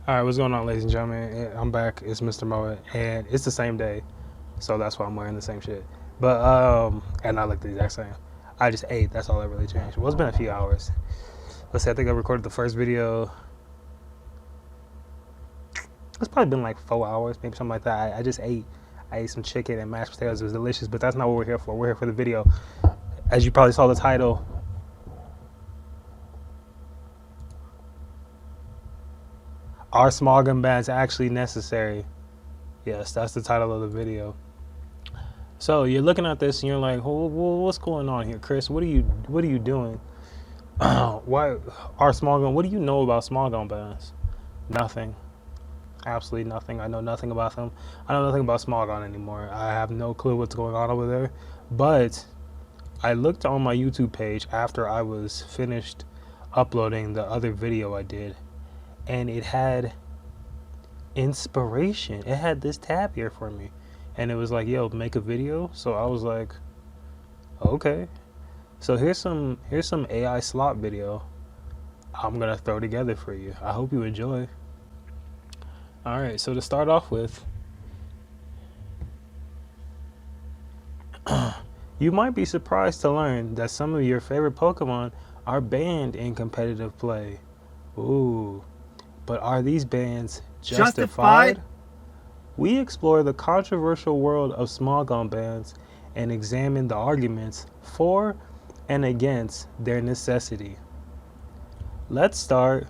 All right, what's going on, ladies and gentlemen? I'm back. It's Mr. Moet, and it's the same day, so that's why I'm wearing the same shit. But and I look the exact same. I just ate. That's all that really changed. Well, it's been a few hours. Let's see. I think I recorded the first video. It's probably been like 4 hours, maybe something like that. I just ate. I ate some chicken and mashed potatoes. It was delicious, but that's not what we're here for. We're here for the video. As you probably saw the title. Are Smogon bans actually necessary? Yes, that's the title of the video. So you're looking at this and you're like, well, what's going on here, Chris? What are you doing? Why are Smogon? What do you know about Smogon bans? Nothing. Absolutely nothing. I know nothing about them. I know nothing about Smogon anymore. I have no clue what's going on over there. But I looked on my YouTube page after I was finished uploading the other video I did, and it had inspiration. It had this tab here for me, and it was like, yo, make a video. So I was like, okay. So here's some AI slop video I'm gonna throw together for you. I hope you enjoy. All right, so to start off with, you might be surprised to learn that some of your favorite Pokemon are banned in competitive play. Ooh, but are these bans justified? We explore the controversial world of Smogon bans and examine the arguments for and against their necessity. Let's start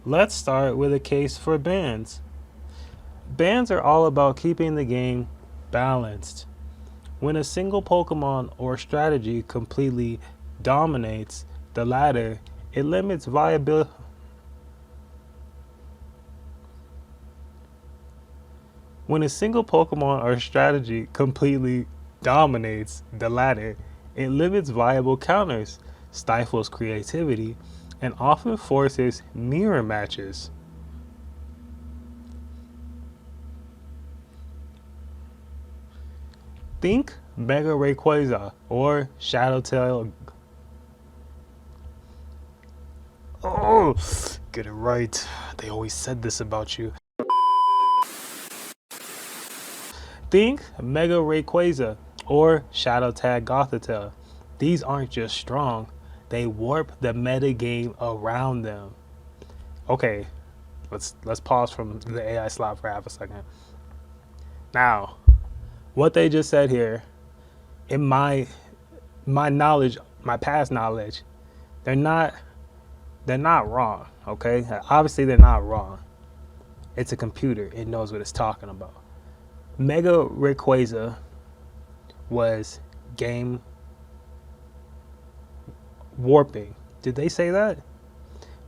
with a case for bans. Bans are all about keeping the game balanced. When a single Pokemon or strategy completely dominates the latter, it limits viability. When a single Pokemon or strategy completely dominates the latter, it limits viable counters, stifles creativity, and often forces mirror matches. Think Mega Rayquaza or Shadowtail. Oh, get it right. They always said this about you. Think Mega Rayquaza or Shadow Tag Gothitelle. These aren't just strong, they warp the metagame around them. Okay, let's pause from the AI slop for half a second. Now, what they just said here, in my knowledge, my past knowledge, they're not wrong, okay? Obviously they're not wrong. It's a computer, it knows what it's talking about. Mega Rayquaza was game warping. Did they say that?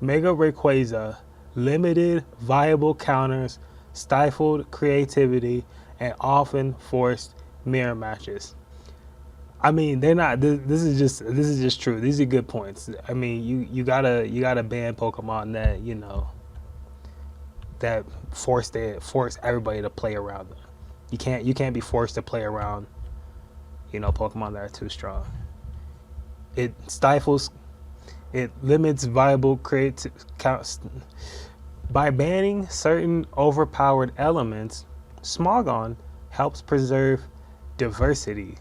Mega Rayquaza limited viable counters, stifled creativity, and often forced mirror matches. I mean, they're not. This is just true. These are good points. I mean, you gotta ban Pokemon that that force everybody to play around them. You can't be forced to play around, Pokemon that are too strong. It stifles, it limits viable creative counts. By banning certain overpowered elements, Smogon helps preserve diversity.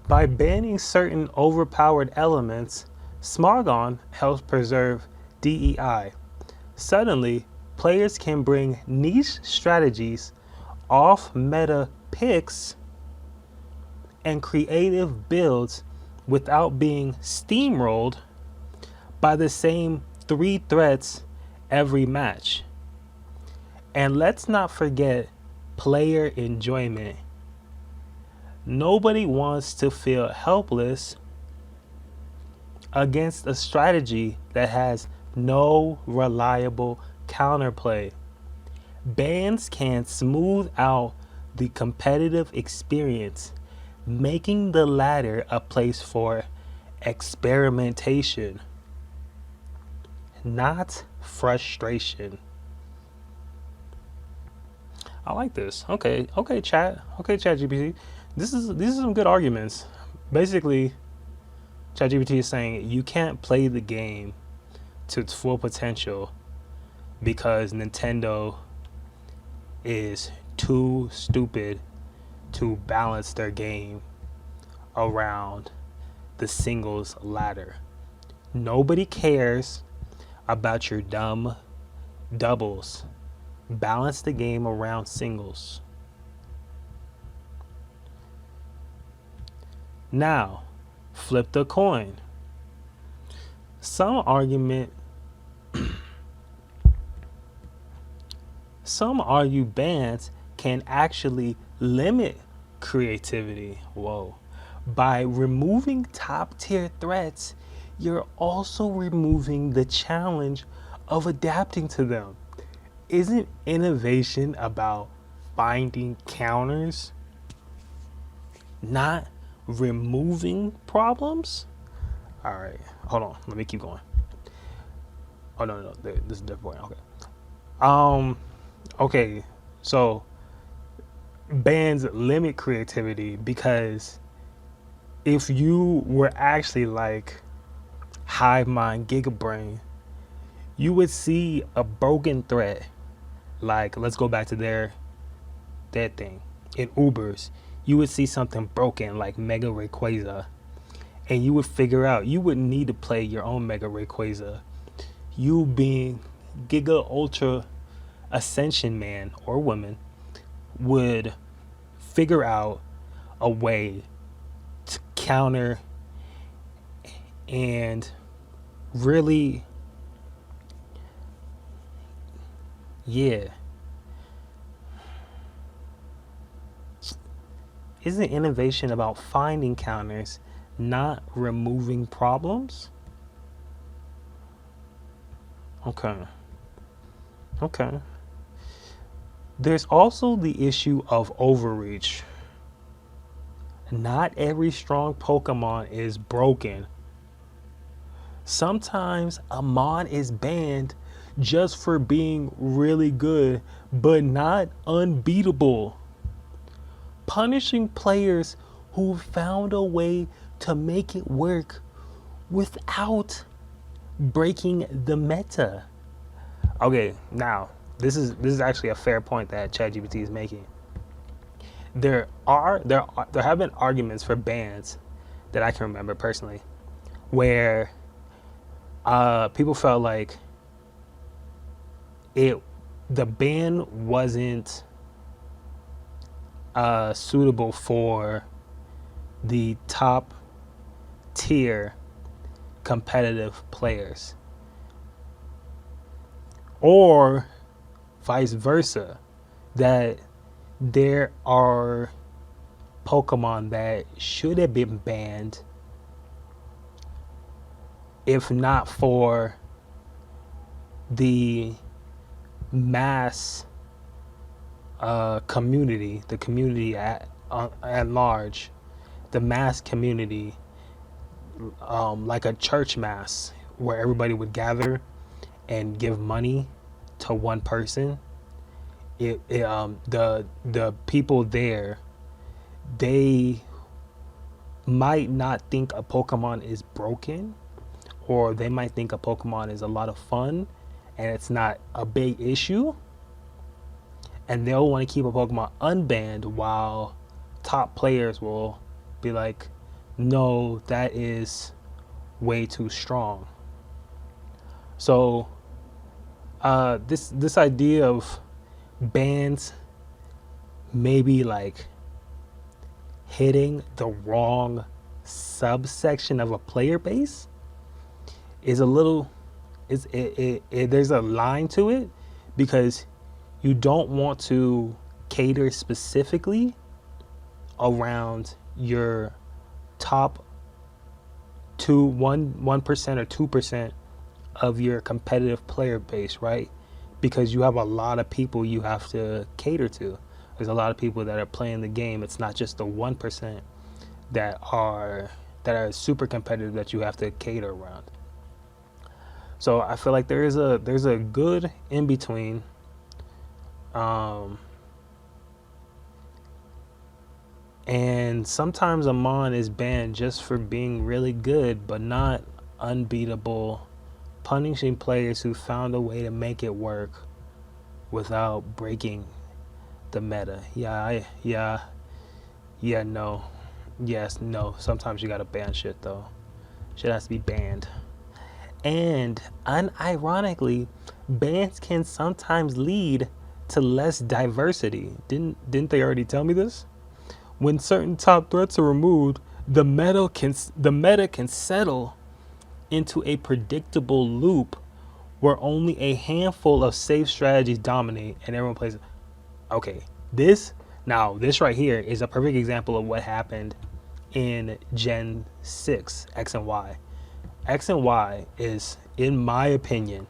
By banning certain overpowered elements, Smogon helps preserve DEI. Suddenly, players can bring niche strategies, off-meta picks, and creative builds without being steamrolled by the same 3 threats every match. And let's not forget player enjoyment. Nobody wants to feel helpless against a strategy that has no reliable counterplay. Bans can smooth out the competitive experience, making the latter a place for experimentation, not frustration. I like this. Okay, chat GPT. These are some good arguments. Basically, ChatGPT is saying you can't play the game to its full potential because Nintendo is too stupid to balance their game around the singles ladder. Nobody cares about your dumb doubles. Balance the game around singles. Now, flip the coin. Some argue bans can actually limit creativity. Whoa. By removing top tier threats, you're also removing the challenge of adapting to them. Isn't innovation about finding counters, not removing problems? All right, hold on. Let me keep going. Oh no, this is a different point. Okay. Okay. So bans limit creativity because if you were actually like hive mind gigabrain, you would see a broken threat. Like, let's go back to that thing in Ubers. You would see something broken like Mega Rayquaza, and you would figure out you wouldn't need to play your own Mega Rayquaza. You being Giga Ultra Ascension man or woman would figure out a way to counter and really, yeah. Isn't innovation about finding counters, not removing problems? Okay. Okay. There's also the issue of overreach. Not every strong Pokemon is broken. Sometimes a mon is banned just for being really good, but not unbeatable. Punishing players who found a way to make it work without breaking the meta. Okay, now this is actually a fair point that ChatGPT is making. There have been arguments for bans that I can remember personally, where people felt like the ban wasn't suitable for the top tier competitive players, or vice versa, that there are Pokemon that should have been banned if not for the mass community, the community at large, the mass community, like a church mass where everybody would gather and give money to one person. The people there, they might not think a Pokemon is broken, or they might think a Pokemon is a lot of fun and it's not a big issue, and they'll want to keep a Pokemon unbanned, while top players will be like, no, that is way too strong. So this idea of bans maybe like hitting the wrong subsection of a player base is a little, there's a line to it, because you don't want to cater specifically around your top 1% or 2% of your competitive player base, right? Because you have a lot of people you have to cater to. There's a lot of people that are playing the game. It's not just the 1% that are super competitive that you have to cater around. So I feel like there's a good in between. And And sometimes a mon is banned just for being really good, but not unbeatable, punishing players who found a way to make it work without breaking the meta. No. Yes, no. Sometimes you gotta ban shit though. Shit has to be banned. And unironically, bans can sometimes lead to less diversity. Didn't they already tell me this? When certain top threats are removed, the meta can settle into a predictable loop where only a handful of safe strategies dominate and everyone plays. Okay, this right here is a perfect example of what happened in Gen 6 X and Y. X and Y is, in my opinion,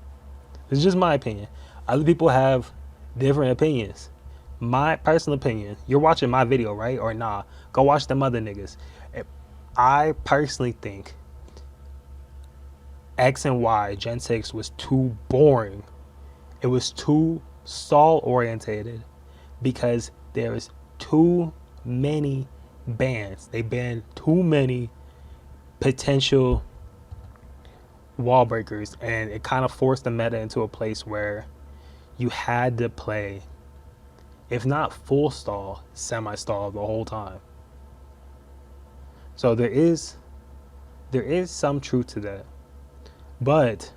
this is just my opinion. Other people have different opinions. My personal opinion, you're watching my video, right? Or nah, go watch them other niggas. I personally think X and Y Gen 6 was too boring. It was too stall orientated because there's too many bans. They banned too many potential wall breakers, and it kind of forced the meta into a place where you had to play, if not full stall, semi-stall the whole time. So there is some truth to that. But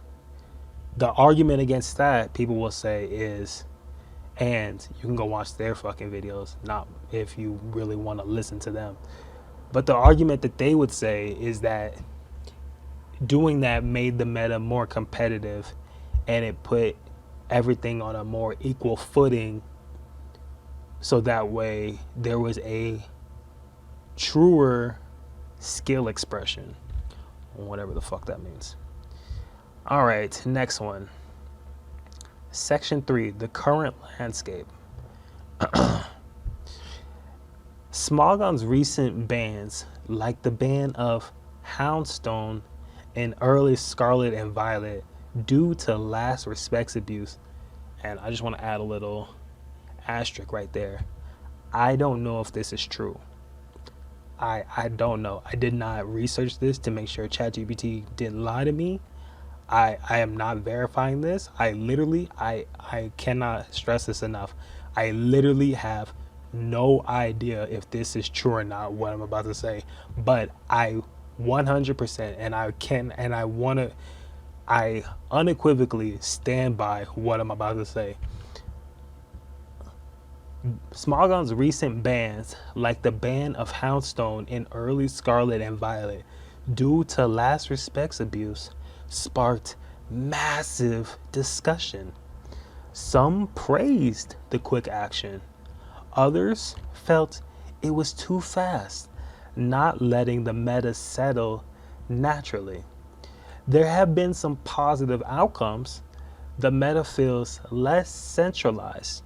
the argument against that, people will say, is, and you can go watch their fucking videos, not if you really want to listen to them. But the argument that they would say is that doing that made the meta more competitive and it put everything on a more equal footing, so that way there was a truer skill expression, whatever the fuck that means. All right, next one. Section 3, the current landscape. Smogon's recent bans, like the ban of Houndstone in early Scarlet and Violet due to last respects abuse, and I just want to add a little asterisk right there. I don't know if this is true. I don't know. I did not research this to make sure ChatGPT didn't lie to me. I am not verifying this. I cannot stress this enough. I literally have no idea if this is true or not, what I'm about to say, but I 100% I unequivocally stand by what I'm about to say. Smogon's recent bans, like the ban of Houndstone in early Scarlet and Violet due to last respects abuse, sparked massive discussion. Some praised the quick action. Others felt it was too fast, not letting the meta settle naturally. There have been some positive outcomes. The meta feels less centralized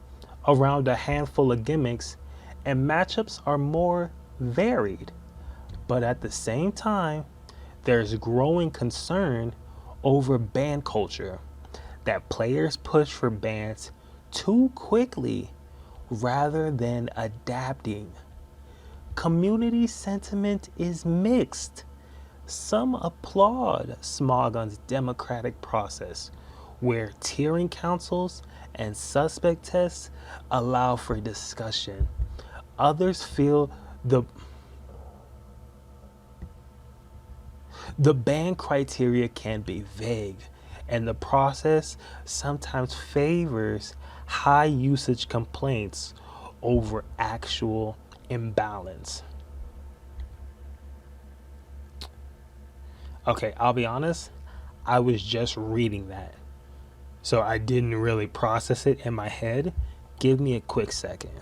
around a handful of gimmicks, and matchups are more varied. But at the same time, there's growing concern over ban culture, that players push for bans too quickly rather than adapting. Community sentiment is mixed. Some applaud Smogon's democratic process, where tiering councils and suspect tests allow for discussion. Others feel the ban criteria can be vague, and the process sometimes favors high usage complaints over actual imbalance. Okay, I'll be honest, I was just reading that, so I didn't really process it in my head. Give me a quick second.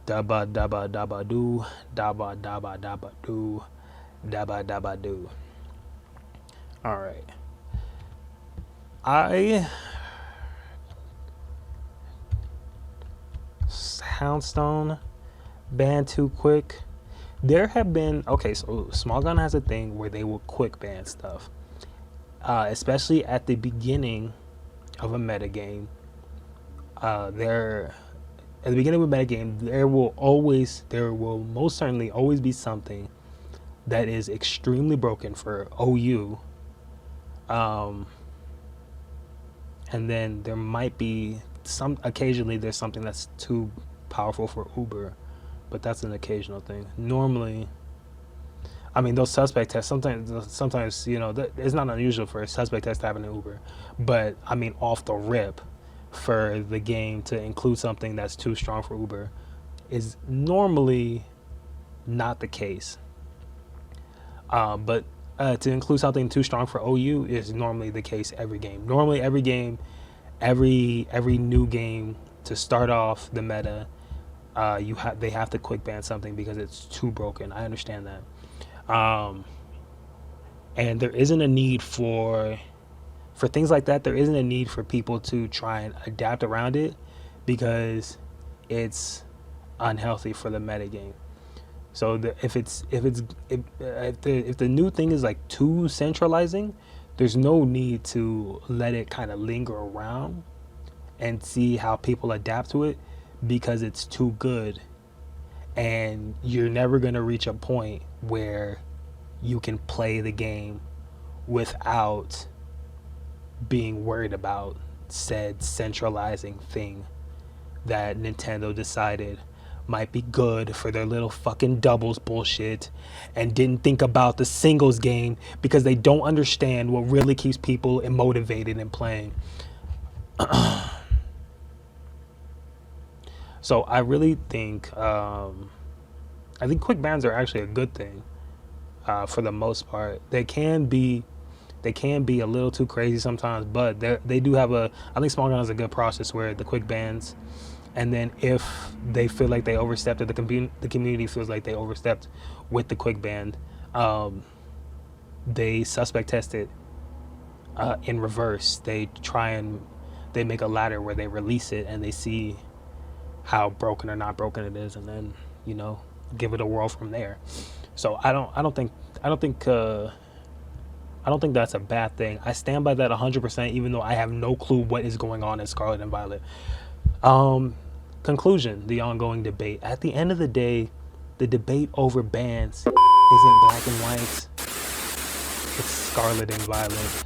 Dabba dabba dabba doo, dabba dabba dabba doo, dabba dabba doo. All right. Houndstone banned too quick. There have been, okay, so Smogon has a thing where they will quick ban stuff, especially at the beginning of a metagame. at the beginning of a metagame, there will most certainly always be something that is extremely broken for OU, and then there might be occasionally there's something that's too powerful for Uber, but that's an occasional thing. Normally, I mean, those suspect tests, sometimes it's not unusual for a suspect test to happen in Uber, but I mean, off the rip, for the game to include something that's too strong for Uber is normally not the case. But to include something too strong for OU is normally the case every game. Normally, every game, every new game to start off the meta, they have to quick ban something because it's too broken. I understand that. And there isn't a need for things like that. There isn't a need for people to try and adapt around it because it's unhealthy for the metagame. So if the new thing is like too centralizing, there's no need to let it kind of linger around and see how people adapt to it because it's too good. And you're never going to reach a point where you can play the game without being worried about said centralizing thing that Nintendo decided might be good for their little fucking doubles bullshit and didn't think about the singles game because they don't understand what really keeps people motivated in playing. So I really think quick bans are actually a good thing for the most part. They can be a little too crazy sometimes, but they do have I think Smogon has a good process where the quick bans, and then if they feel like they overstepped, or the community feels like they overstepped with the quick ban, they suspect test it in reverse. They make a ladder where they release it and they see how broken or not broken it is, and then give it a whirl from there. So I don't think that's a bad thing. I stand by that 100%, even though I have no clue what is going on in Scarlet and Violet. Conclusion: the ongoing debate. At the end of the day, the debate over bans isn't black and white. It's Scarlet and Violet.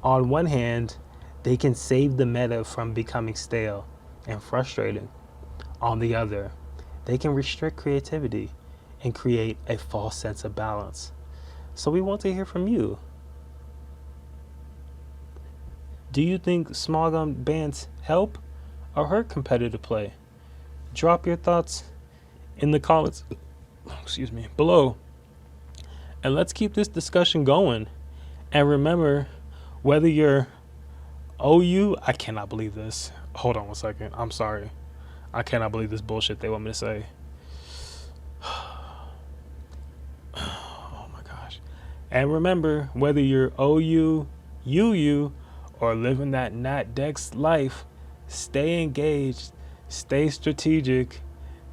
On one hand, they can save the meta from becoming stale and frustrating. On the other, they can restrict creativity and create a false sense of balance. So we want to hear from you. Do you think Smogon bans help or hurt competitive play? Drop your thoughts in the comments below. And let's keep this discussion going. And remember, whether you're OU, I cannot believe this. Hold on one second. I'm sorry. I cannot believe this bullshit they want me to say. Oh my gosh. And remember, whether you're OU, UU, or living that Nat Dex life, stay engaged, stay strategic,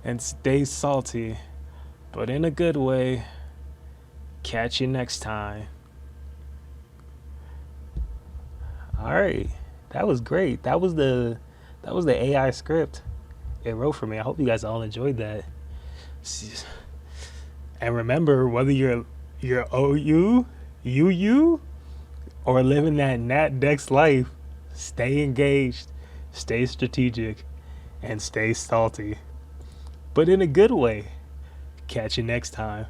and stay salty. But in a good way. Catch you next time. Alright. That was great. That was the AI script it wrote for me. I hope you guys all enjoyed that. And remember, whether you're OU, UU, or living that Nat Dex life, stay engaged, stay strategic, and stay salty. But in a good way. Catch you next time.